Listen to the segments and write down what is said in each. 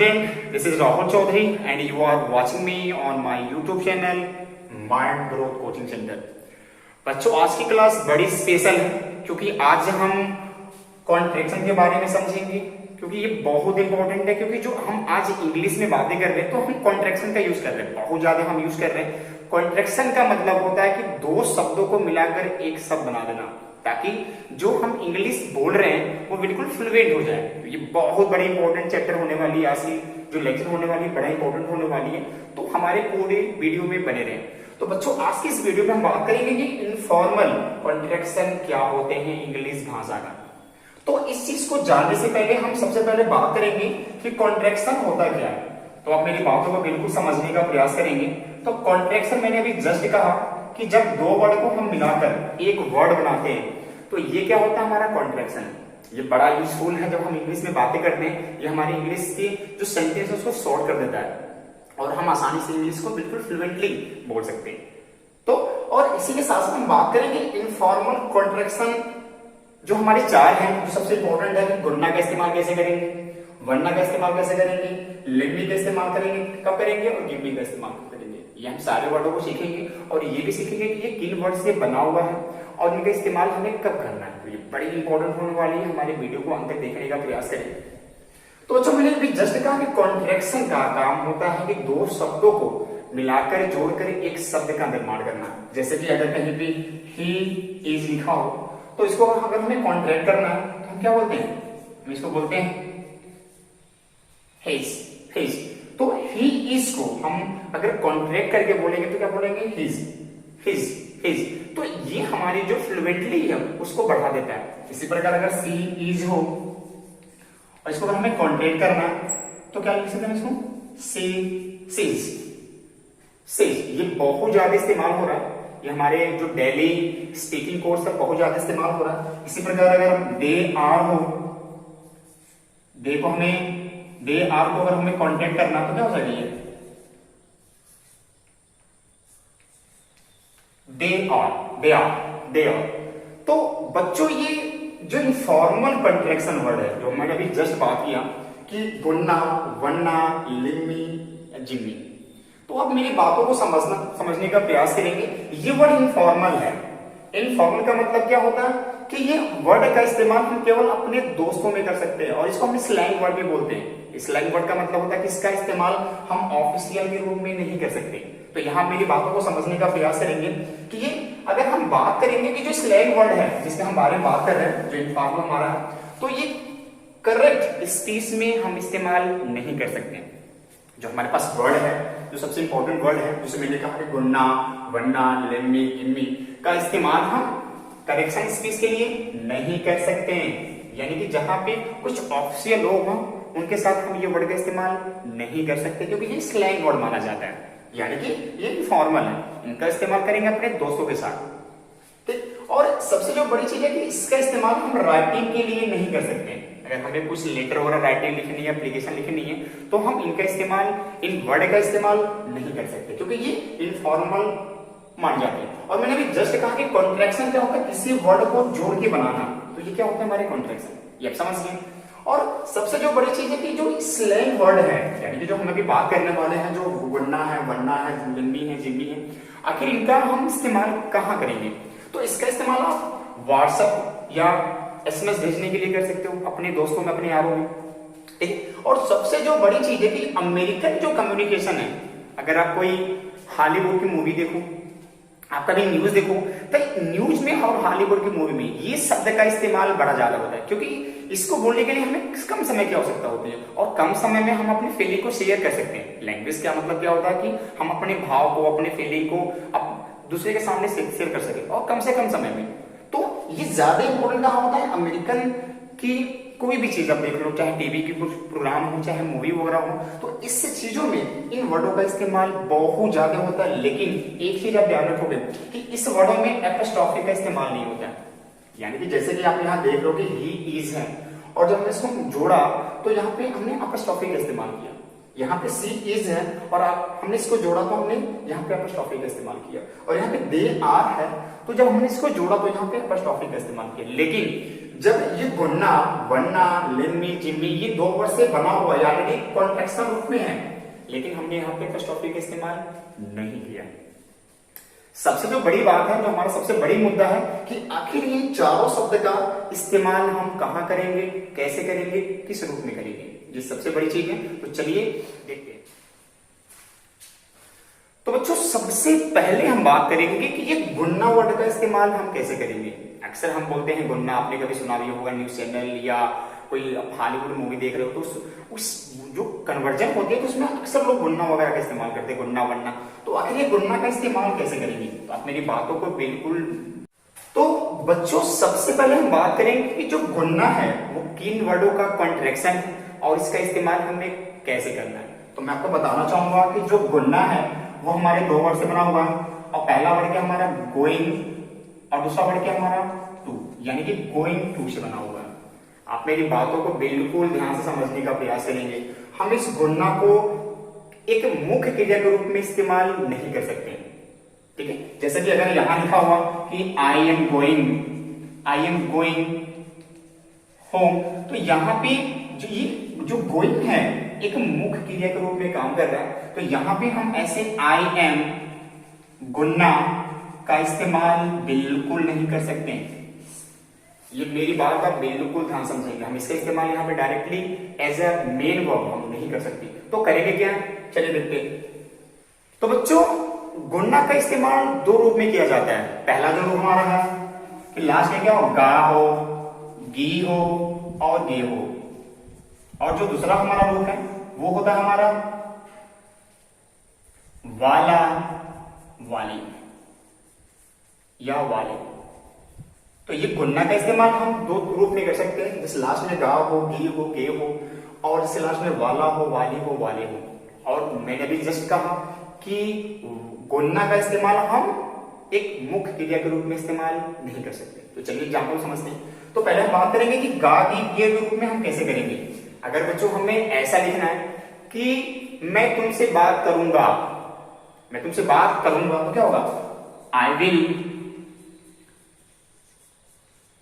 student, this is Rahul Chaudhary and you are watching me on my YouTube channel Mind Growth Coaching Center। बच्चों आज की class बड़ी special है क्योंकि आज हम कॉन्ट्रैक्शन के बारे में समझेंगे, क्योंकि ये बहुत इंपॉर्टेंट है। क्योंकि जो हम आज इंग्लिश में बातें कर रहे हैं तो हम कॉन्ट्रैक्शन का यूज कर रहे हैं, बहुत ज्यादा हम यूज कर रहे हैं। कॉन्ट्रैक्शन का मतलब होता है कि दो शब्दों को मिलाकर एक शब्द बना देना, ताकि जो हम इंग्लिश बोल रहे हैं वो बिल्कुल फ्लुएंट हो जाए। तो ये बहुत बड़ी इंपॉर्टेंट चैप्टर होने वाली है, आज की जो लेक्चर होने वाली है बड़ा इंपॉर्टेंट होने वाली है, तो हमारे पूरे वीडियो में बने रहे। तो बच्चों आज की इस वीडियो में हम बात करेंगे कि इनफॉर्मल कॉन्ट्रैक्शन क्या होते हैं इंग्लिश भाषा का। तो इस चीज को जानने से पहले हम सबसे पहले बात करेंगे कि कॉन्ट्रैक्शन होता क्या है। तो आप मेरी बातों को बिल्कुल समझने का प्रयास करेंगे। तो कॉन्ट्रैक्शन मैंने अभी जस्ट कहा कि जब दो वर्ड को हम मिलाकर एक वर्ड बनाते हैं तो ये क्या होता है, हमारा कॉन्ट्रैक्शन। ये बड़ा यूजफुल है जब हम इंग्लिश में बातें करते हैं। ये हमारी इंग्लिश की जो सेंटेंस है उसको शॉर्ट कर देता है और हम आसानी से इंग्लिश को बिल्कुल फ्लुएंटली बोल सकते हैं। तो और इसी के साथ साथ हम बात करेंगे इनफॉर्मल कॉन्ट्रैक्शन जो हमारे चार हैं। जो सबसे इंपॉर्टेंट है कि गुणना का इस्तेमाल कैसे करेंगे, वरना का इस्तेमाल कैसे करेंगे, लेमी का इस्तेमाल करेंगे, कब करेंगे और गिव का इस्तेमाल करेंगे। ये हम सारे वर्डों को सीखेंगे और ये भी सीखेंगे कि ये किन वर्ड से बना हुआ है और इनका इस्तेमाल हमें कब करना है। तो ये बड़ी इंपॉर्टेंट होने वाली है, हमारे वीडियो को अंत तक देखने का प्रयास करें। तो अच्छा, मैंने अभी जस्ट कहा कि कॉन्ट्रैक्शन का काम होता है कि दो शब्दों को मिलाकर जोड़कर एक शब्द का निर्माण करना। जैसे कि अगर कहीं पे ही इज लिखा हो तो इसको अगर हमें कॉन्ट्रैक्ट करना है तो हम क्या बोलते हैं, हम इसको बोलते हैं हिज। तो ही इज को हम अगर कॉन्ट्रैक्ट करके बोलेंगे तो क्या बोलेंगे, हिज। तो ये हमारी जो फ्लुएंटली है उसको बढ़ा देता है। इसी प्रकार अगर सी इज हो और इसको अगर हमें कॉन्ट्रैक्ट करना है तो क्या लिख सकते हैं इसको, सीज। ये बहुत ज्यादा इस्तेमाल हो रहा है, ये हमारे जो डेली स्पीकिंग कोर्स का बहुत ज्यादा इस्तेमाल हो रहा है। इसी प्रकार अगर दे आर हो, दे आर को अगर हमें कॉन्टैक्ट करना तो क्या हो जाएगी, दे आर। तो बच्चों ये जो इनफॉर्मल कॉन्ट्रैक्शन वर्ड है जो मैंने अभी जस्ट बात किया कि गुणना, वरना, लिम्मी, जिम्मी, तो आप मेरी बातों को समझने का प्रयास करेंगे। ये वर्ड इनफॉर्मल है। इनफॉर्मल का मतलब क्या होता है कि ये वर्ड का इस्तेमाल हम केवल अपने दोस्तों में कर सकते हैं और इसको हम स्लैंग वर्ड भी बोलते हैं। स्लैंग वर्ड का मतलब होता है कि इसका इस्तेमाल हम ऑफिशियल के रूप में नहीं कर सकते। तो यहाँ मेरी बातों को समझने का प्रयास करेंगे कि ये अगर हम बात करेंगे कि जो स्लैंग वर्ड है जिसके हम बारे में बात कर रहे हैं, जो इनफॉर्मल हमारा है, तो ये करेक्ट स्पीच में हम इस्तेमाल नहीं कर सकते। जो हमारे पास वर्ड है, जो सबसे इंपॉर्टेंट वर्ड है, जैसे मैंने कहा कि गुणना, वरना, लेम्मी, गिम्मी का इस्तेमाल हम करेक्शन स्पीच के लिए नहीं कर सकते हैं। यानी कि जहां पे कुछ ऑफिशियल लोग हों उनके साथ हम ये वर्ड का इस्तेमाल नहीं कर सकते क्योंकि ये स्लैंग वर्ड माना जाता है। यानी कि ये इनफॉर्मल है, इनका इस्तेमाल करेंगे अपने दोस्तों के साथ। ठीक, और सबसे जो बड़ी चीज है कि इसका इस्तेमाल हम राइटिंग के लिए नहीं कर सकते। अगर हमें कुछ लेटर वगैरह राइटिंग लिखनी है, एप्लीकेशन लिखनी है, तो हम इनका इस्तेमाल, इन वर्ड का इस्तेमाल नहीं कर सकते क्योंकि ये इनफॉर्मल मान जाते हैं। और मैंने अभी जस्ट कहा कि कॉन्ट्रैक्शन क्या होता है, किसी वर्ड को जोड़ के बनाना। तो ये क्या होता है, हमारे कॉन्ट्रैक्शन, ये आप समझ गए। और सबसे जो बड़ी चीज है कि जो स्लैंग वर्ड है, यानी कि जो हम अभी बात करने वाले हैं, जो गुणना है, वरना है, लिम्मी है, जिम्मी है, आखिर इनका हम इस्तेमाल कहाँ करेंगे। तो इसका इस्तेमाल आप व्हाट्सएप या एसएमएस भेजने के लिए कर सकते हो अपने दोस्तों में, अपने यारों में। ठीक, और सबसे जो बड़ी चीज है कि अमेरिकन जो कम्युनिकेशन है, अगर आप कोई हॉलीवुड की मूवी देखो, आप कभी न्यूज देखो, तो न्यूज में और हॉलीवुड की मूवी में ये शब्द का इस्तेमाल बड़ा ज्यादा होता है क्योंकि इसको बोलने के लिए हमें कम समय की आवश्यकता होती है और कम समय में हम अपनी फीलिंग को शेयर कर सकते हैं। लैंग्वेज का मतलब क्या होता है कि हम अपने भाव को, अपने फीलिंग को दूसरे के सामने शेयर कर सके और कम से कम समय में। तो ये ज्यादा इंपॉर्टेंट कहाँ होता है, अमेरिकन की कोई भी चीज आप देख लो, चाहे टीवी की कुछ प्रोग्राम हो, चाहे मूवी वगैरह हो, तो इस चीजों में इन वर्डों का इस्तेमाल बहुत ज्यादा होता है। लेकिन एक चीज आप ध्यान रखोगे कि इस वर्डों में एपोस्ट्रोफी का इस्तेमाल नहीं होता है। यानी कि जैसे कि आप यहाँ देख लो कि ही इज है और जब हमने इसको जोड़ा तो यहाँ पे हमने एपोस्ट्रोफी का इस्तेमाल किया। यहाँ पे सी इज है और हमने इसको जोड़ा तो हमने यहाँ पे एपोस्ट्रोफी का इस्तेमाल किया। और यहाँ पे दे आर है तो जब हमने इसको जोड़ा तो यहाँ पे एपोस्ट्रोफी का इस्तेमाल किया। लेकिन जब ये गुन्ना वन्ना लिम्मी जिम्मी ये दो वर्ड से बना हुआ है ऑलरेडी कॉन्ट्रैक्शन रूप में है, लेकिन हमने यहाँ पे एपोस्ट्रोफी का इस्तेमाल नहीं किया। सबसे जो बड़ी बात है, जो हमारा सबसे बड़ी मुद्दा है कि आखिर ये चारों शब्द का इस्तेमाल हम कहां करेंगे, कैसे करेंगे, किस रूप में करेंगे, ये सबसे बड़ी चीज है। तो चलिए देखते हैं। तो बच्चों सबसे पहले हम बात करेंगे कि ये गुन्ना वर्ड का इस्तेमाल हम कैसे करेंगे। अक्सर हम बोलते हैं गुन्ना, आपने कभी सुना भी होगा न्यूज चैनल या कोई हॉलीवुड मूवी देख रहे हो तो उस जो कन्वर्जन होती है तो उसमें अक्सर लोग गुन्ना वगैरह का इस्तेमाल करते हैं, गुन्ना वन्ना। तो आखिर ये गुन्ना का इस्तेमाल कैसे करेंगे, तो आप मेरी बातों को बिल्कुल। तो बच्चों सबसे पहले हम बात करेंगे कि जो गुन्ना है वो किन वर्डों का कॉन्ट्रैक्शन है और इसका इस्तेमाल हमें कैसे करना है। तो मैं आपको बताना चाहूंगा कि जो गुन्ना है वो हमारे दो वर्ड से बना हुआ है, और पहला वर्ड क्या हमारा गोइंग और दूसरा वर्ड क्या हमारा टू, यानी कि गोइंग टू से बना हुआ है। आप मेरी बातों को बिल्कुल ध्यान से समझने का प्रयास करेंगे। हम इस गुन्ना को एक मुख्य क्रिया के रूप में इस्तेमाल नहीं कर सकते, ठीक है। जैसे कि अगर यहां लिखा हुआ कि आई एम गोइंग होम, तो यहां पे जो गोइंग है एक मुख्य क्रिया के रूप में काम कर रहा है, तो यहां पे हम ऐसे आई एम गुन्ना का इस्तेमाल बिल्कुल नहीं कर सकते। ये मेरी बात आप बिल्कुल ध्यान समझेंगे। हम इसका इस्तेमाल यहाँ पे directly as a main verb हम नहीं कर सकते। तो करेंगे क्या, चलिए देखते हैं। तो बच्चों गुन्ना का इस्तेमाल दो रूप में किया जाता है। पहला जो रूप हमारा है कि लास्ट में क्या हो, गा हो, गी हो और गे हो, और जो दूसरा हमारा रूप है वो होता है हमारा वाला, वाली या वाले। तो ये गुन्ना का इस्तेमाल हम दो रूप में कर सकते हैं, जैसे लास्ट में गा हो, गी हो, गे हो, और इससे लास्ट में वाला हो, वाली हो, वाले हो। और मैंने भी जस्ट कहा कि गुन्ना का इस्तेमाल हम एक मुख्य क्रिया के रूप में इस्तेमाल नहीं कर सकते। तो चलिए एग्जाम्पल समझते हैं। तो पहले हम बात करेंगे कि गा गी गे रूप में हम कैसे करेंगे। अगर बच्चों हमें ऐसा लिखना है कि मैं तुमसे बात करूंगा, मैं तुमसे बात करूंगा, तो क्या होगा, I will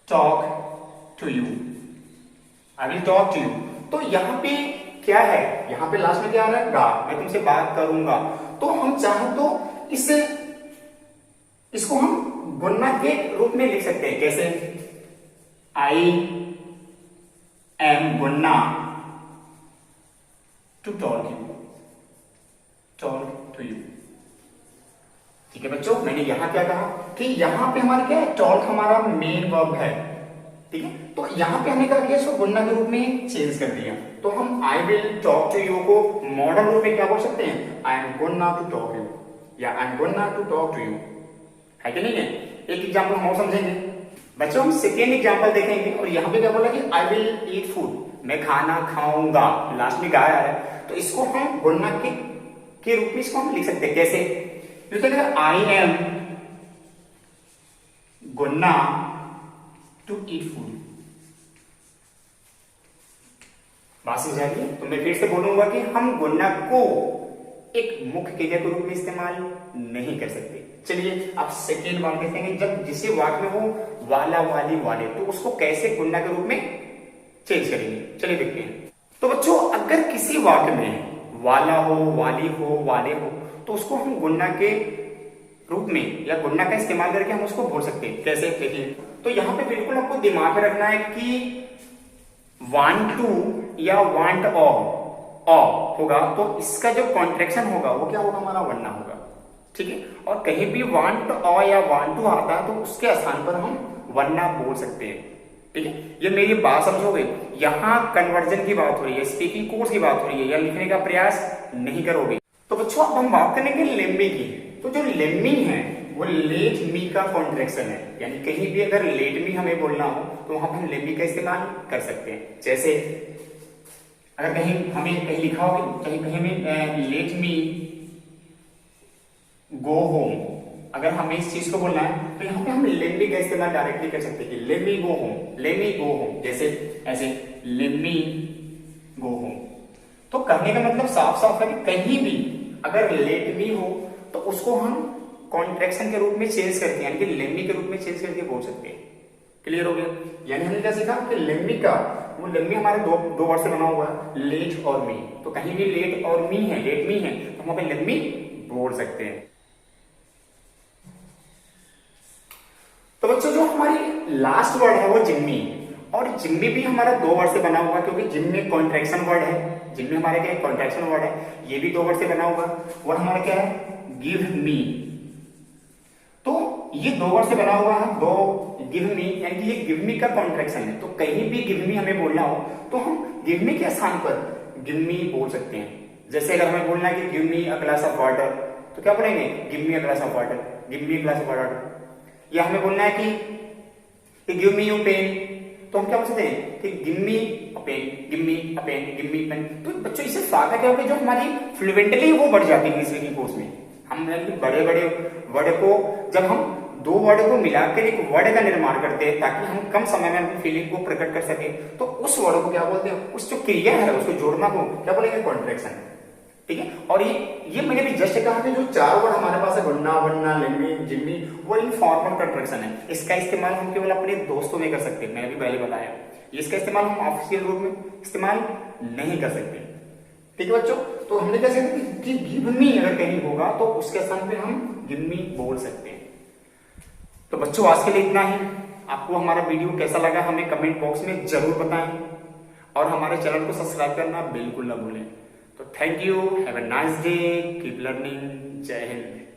talk to you, I will talk to you. तो यहां पे क्या है, यहां पे लास्ट में क्या आ रहा है, गा, मैं तुमसे बात करूंगा। तो हम चाहे तो इसको हम गुन्ना के रूप में लिख सकते हैं। कैसे, I am gonna to talk to you. ठीक है बच्चों, मैंने यहां क्या कहा कि यहां पे हमारा क्या है, टॉक हमारा मेन वर्ब है, ठीक है। तो यहां पे हमने क्या किया, इसको गुन्ना के रूप में चेंज कर दिया। तो हम I will talk to you को मॉडर्न रूप में क्या बोल सकते हैं, I am gonna to talk you, या I am gonna to talk to you, है कि नहीं है। एक एग्जांपल हम और समझेंगे बच्चों। हम सेकेंड एग्जांपल देखेंगे, और यहां पे क्या बोला कि आई विल ईट फूड, मैं खाना खाऊंगा, लास्ट में गाया है। तो इसको हम गुन्ना के रूप में इसको हम लिख सकते हैं। कैसे, I am gonna to eat food. बात समझ आ रही है। तो मैं फिर से बोलूंगा कि हम गुन्ना को एक मुख्य क्रिया के रूप में इस्तेमाल नहीं कर सकते। चलिए अब सेकेंड बात देखेंगे, जब जिसे वाक्य में हो वाला, वाली, वाले, तो उसको कैसे गुन्ना के रूप में चेंज करेंगे। चलिए देखते हैं। तो बच्चों अगर किसी वाक्य में वाला हो, वाली हो, वाले हो, तो उसको हम गुन्ना के रूप में या गुन्ना का इस्तेमाल करके हम उसको बोल सकते हैं। कैसे, देखिए। तो यहां पे बिल्कुल आपको दिमाग में रखना है कि वांट टू या वांट होगा, तो इसका जो कॉन्ट्रैक्शन होगा वो क्या होगा, हमारा वन्ना होगा, ठीक है। और कहीं भी वांट या वांट टू आता है तो उसके स्थान पर हम वन्ना बोल सकते हैं, ठीक है। ये मेरी बात समझोगे। यहाँ कन्वर्जन की बात हो रही है, स्पीकिंग कोर्स की बात हो रही है, या लिखने का प्रयास नहीं करोगे। तो बच्चों अब हम बात करेंगे लेम्मी की। तो जो लेम्मी है वो लेट मी का कॉन्ट्रैक्शन है, यानी कहीं भी अगर लेट मी हमें बोलना हो तो वहां पर हम लेम्मी का इस्तेमाल कर सकते हैं। जैसे अगर कहीं हमें कहीं लिखा हो, कहीं हमें लेट मी गो होम, अगर हमें इस चीज को बोलना है तो यहाँ पे हम लेट मी का इस्तेमाल डायरेक्टली कर सकते हैं। Let me go home, let me go home, जैसे ऐसे लेट मी गो होम। तो करने का मतलब साफ साफ है कि कहीं भी अगर लेट मी हो तो उसको हम कॉन्ट्रैक्शन के रूप में चेंज करके, यानी कि लेट मी के रूप में चेंज करके बोल सकते हैं, क्लियर हो गया? यानी हमने क्या सीखा कि लेट मी का वो लेट मी हमारे दो वर्ड से बना हुआ है, लेट और मी। तो कहीं भी लेट और मी है, लेट मी है, तो हम वहां पे लेट मी बोल सकते हैं। तो बच्चों जो हमारी लास्ट वर्ड है वो जिम्मी, और जिम्मी भी हमारा दो वर्ड से बना हुआ, क्योंकि जिम्मी कॉन्ट्रैक्शन वर्ड है। जिम्मी हमारे क्या कॉन्ट्रैक्शन वर्ड है, ये भी दो वर्ड से बना हुआ। वर्ड हमारा क्या है, गिव मी। तो ये दो वर्ड से बना हुआ है, दो गिव मी, यानी कि ये गिव मी का कॉन्ट्रैक्शन है। तो कहीं भी गिव मी हमें बोलना हो तो हम गिव मी के स्थान पर गिव मी बोल सकते हैं। जैसे अगर हमें बोलना है कि give me a glass of water, तो क्या बोलेंगे, give me a glass of water, give me a glass of water. या हमें बोलना है कि गिव मी योर पेन, तो हम क्या बोल सकते हैं कि गिव मी अ पेन, गिव मी अ पेन, गिव मी पेन। तो बच्चों इससे फायदा क्या होगा, जो हमारी फ्लुएंटली वो बढ़ जाती है स्पीकिंग कोर्स में। हम बड़े बड़े वर्ड को, जब हम दो वर्ड को मिलाकर एक वर्ड का निर्माण करते हैं ताकि हम कम समय में अपनी फीलिंग को प्रकट कर सके, तो उस वर्ड को क्या बोलते हैं, उस जो क्रिया है उसको जोड़ना को क्या बोलेंगे, कॉन्ट्रैक्शन। ठीक है? और ये मैंने भी जस्ट कहा कि जो चार वर्ड हमारे पास है, गुन्ना, वन्ना, लेम्मी, जिम्मी, वो इनफॉर्मल कॉन्ट्रैक्शन है। इसका इस्तेमाल हम केवल अपने दोस्तों में कर सकते हैं, मैंने भी पहले बताया। इसका इस्तेमाल हम ऑफिशियल रूप में इस्तेमाल नहीं कर सकते। ठीक है बच्चों? तो हमने क्या सीखा कि गिव मी अगर कहीं होगा तो उसके स्थान पे हम गिव मी बोल सकते हैं। तो बच्चों आज के लिए इतना ही। आपको हमारा वीडियो कैसा लगा हमें कमेंट बॉक्स में जरूर बताएं, और हमारे चैनल को सब्सक्राइब करना बिल्कुल ना भूलें। तो thank you, have a nice day, keep learning, जय हिंद।